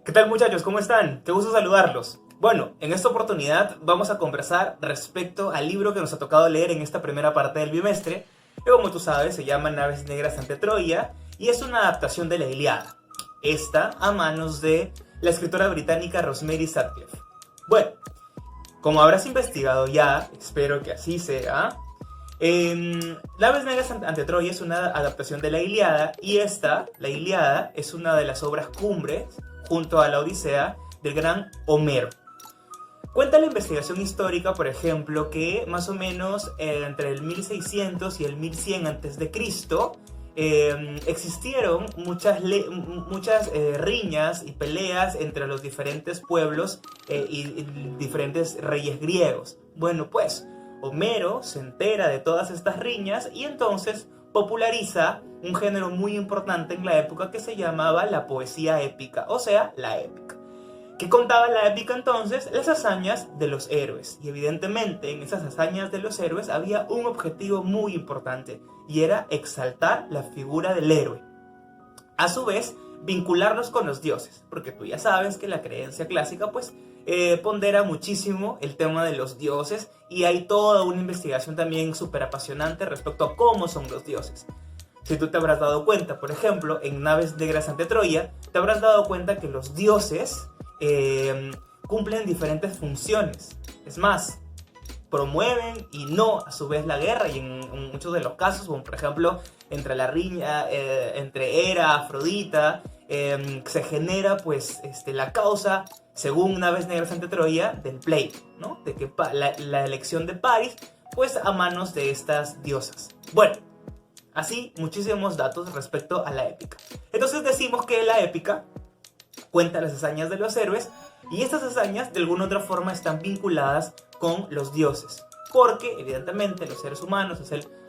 ¿Qué tal, muchachos? ¿Cómo están? Qué gusto saludarlos. Bueno, en esta oportunidad vamos a conversar respecto al libro que nos ha tocado leer en esta primera parte del bimestre, que como tú sabes se llama Naves Negras ante Troya y es una adaptación de la Ilíada. Esta a manos de la escritora británica Rosemary Sutcliffe. Bueno, como habrás investigado ya, espero que así sea, Naves Negras ante Troya es una adaptación de la Ilíada y la Ilíada, es una de las obras cumbres junto a la Odisea del gran Homero. Cuenta la investigación histórica, por ejemplo, que más o menos entre el 1600 y el 1100 a.C. Existieron muchas riñas y peleas entre los diferentes pueblos y diferentes reyes griegos. Bueno, pues Homero se entera de todas estas riñas y entonces populariza un género muy importante en la época que se llamaba la poesía épica, o sea, la épica. ¿Qué contaba la épica entonces? Las hazañas de los héroes. Y evidentemente en esas hazañas de los héroes había un objetivo muy importante y era exaltar la figura del héroe. A su vez, vincularlos con los dioses, porque tú ya sabes que la creencia clásica pues pondera muchísimo el tema de los dioses y hay toda una investigación también súper apasionante respecto a cómo son los dioses. Si tú te habrás dado cuenta, por ejemplo, en Naves Negras ante Troya, te habrás dado cuenta que los dioses cumplen diferentes funciones. Es más, promueven y no a su vez la guerra y en muchos de los casos, como por ejemplo entre la riña entre Hera, Afrodita, se genera pues la causa, según Naves Negras ante Troya, del pleito, ¿no? De que la elección de Paris pues a manos de estas diosas. Bueno, así muchísimos datos respecto a la épica. Entonces decimos que la épica cuenta las hazañas de los héroes y estas hazañas de alguna u otra forma están vinculadas con los dioses, porque evidentemente los seres humanos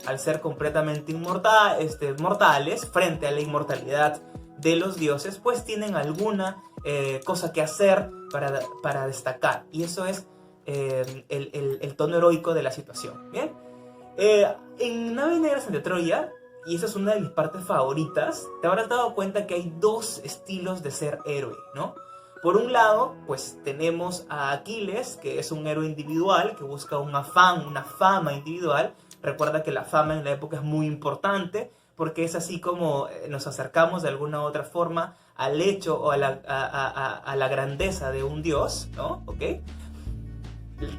al ser completamente mortales frente a la inmortalidad de los dioses pues tienen alguna cosa que hacer para destacar, y eso es el tono heroico de la situación. Bien, en Naves Negras ante Troya, y esa es una de mis partes favoritas, te habrás dado cuenta que hay dos estilos de ser héroe, ¿no? Por un lado, pues tenemos a Aquiles, que es un héroe individual, que busca una fama individual. Recuerda que la fama en la época es muy importante, porque es así como nos acercamos de alguna u otra forma al hecho o a la grandeza de un dios, ¿no? ¿Ok?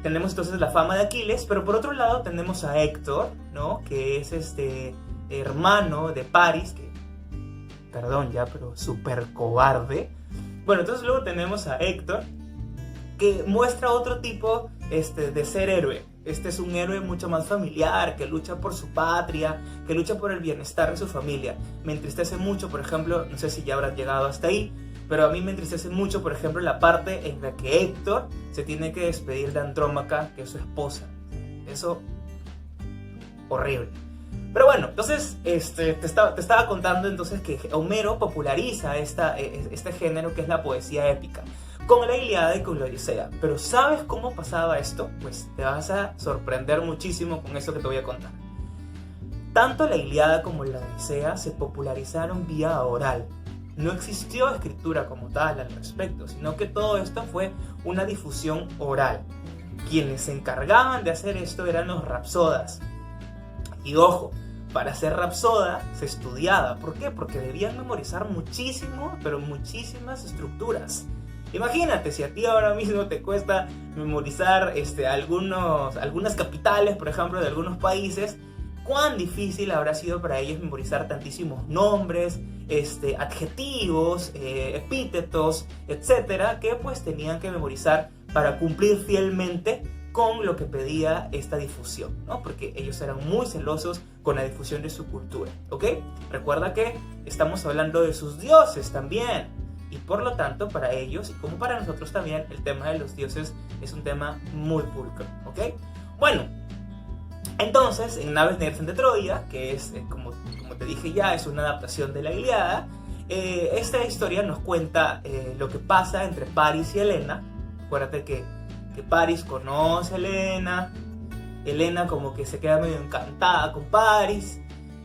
Tenemos entonces la fama de Aquiles, pero por otro lado tenemos a Héctor, ¿no? Que es hermano de Paris, que, perdón ya, pero súper cobarde. Bueno, entonces luego tenemos a Héctor, que muestra otro tipo de ser héroe. Este es un héroe mucho más familiar, que lucha por su patria, que lucha por el bienestar de su familia. Me entristece mucho, por ejemplo, no sé si ya habrán llegado hasta ahí, pero a mí me entristece mucho, por ejemplo, la parte en la que Héctor se tiene que despedir de Andrómaca, que es su esposa. Eso, horrible. Pero bueno, entonces te estaba contando entonces que Homero populariza este género que es la poesía épica con la Ilíada y con la Odisea. Pero ¿sabes cómo pasaba esto? Pues te vas a sorprender muchísimo con esto que te voy a contar. Tanto la Ilíada como la Odisea se popularizaron vía oral. No existió escritura como tal al respecto, sino que todo esto fue una difusión oral. Quienes se encargaban de hacer esto eran los rapsodas. Y ojo, para ser rapsoda se estudiaba. ¿Por qué? Porque debían memorizar muchísimo, pero muchísimas estructuras. Imagínate, si a ti ahora mismo te cuesta memorizar algunas capitales, por ejemplo, de algunos países, cuán difícil habrá sido para ellos memorizar tantísimos nombres, adjetivos, epítetos, etcétera, que pues tenían que memorizar para cumplir fielmente con lo que pedía esta difusión, ¿no? Porque ellos eran muy celosos con la difusión de su cultura, ¿ok? Recuerda que estamos hablando de sus dioses también, y por lo tanto para ellos, y como para nosotros también, el tema de los dioses es un tema muy pulcro, ¿ok? Bueno, entonces en Naves Negras ante Troya, que es, como te dije ya, es una adaptación de la Ilíada, esta historia nos cuenta lo que pasa entre Paris y Helena. Acuérdate que Paris conoce a Helena como que se queda medio encantada con Paris,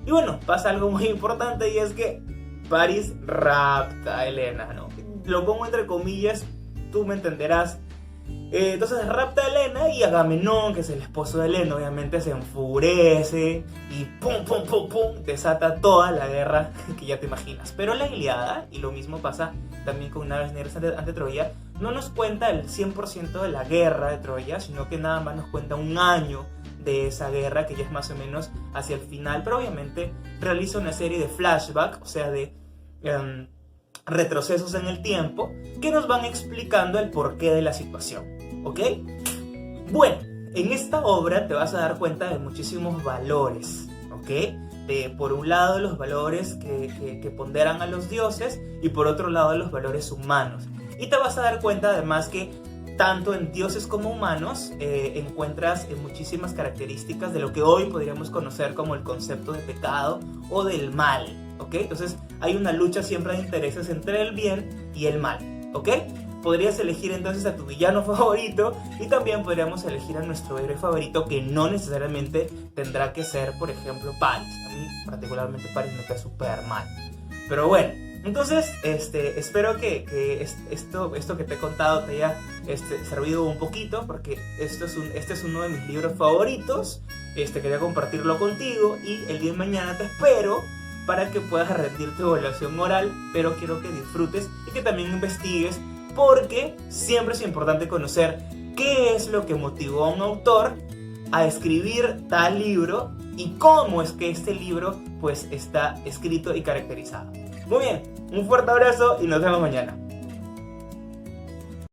y bueno, pasa algo muy importante, y es que Paris rapta a Helena, ¿no? Lo pongo entre comillas, tú me entenderás. Entonces rapta a Helena y Agamenón, que es el esposo de Helena, obviamente se enfurece y pum, pum, pum, pum, desata toda la guerra que ya te imaginas. Pero la Ilíada, y lo mismo pasa también con Naves Negras ante Troya, no nos cuenta el 100% de la guerra de Troya, sino que nada más nos cuenta un año de esa guerra, que ya es más o menos hacia el final, pero obviamente realiza una serie de flashbacks, o sea, de retrocesos en el tiempo, que nos van explicando el porqué de la situación, ¿ok? Bueno, en esta obra te vas a dar cuenta de muchísimos valores, ¿ok? Por un lado los valores que ponderan a los dioses y por otro lado los valores humanos. Y te vas a dar cuenta además que tanto en dioses como humanos encuentras muchísimas características de lo que hoy podríamos conocer como el concepto de pecado o del mal, ¿ok? Entonces hay una lucha siempre de intereses entre el bien y el mal, ¿ok? Podrías elegir entonces a tu villano favorito y también podríamos elegir a nuestro héroe favorito, que no necesariamente tendrá que ser, por ejemplo, Paris. A mí particularmente Paris me cae súper mal. Pero bueno, entonces espero que esto que te he contado te haya servido un poquito, porque este es uno de mis libros favoritos. Quería compartirlo contigo y el día de mañana te espero para que puedas rendir tu evaluación oral, pero quiero que disfrutes y que también investigues, porque siempre es importante conocer qué es lo que motivó a un autor a escribir tal libro y cómo es que este libro pues está escrito y caracterizado. Muy bien, un fuerte abrazo y nos vemos mañana.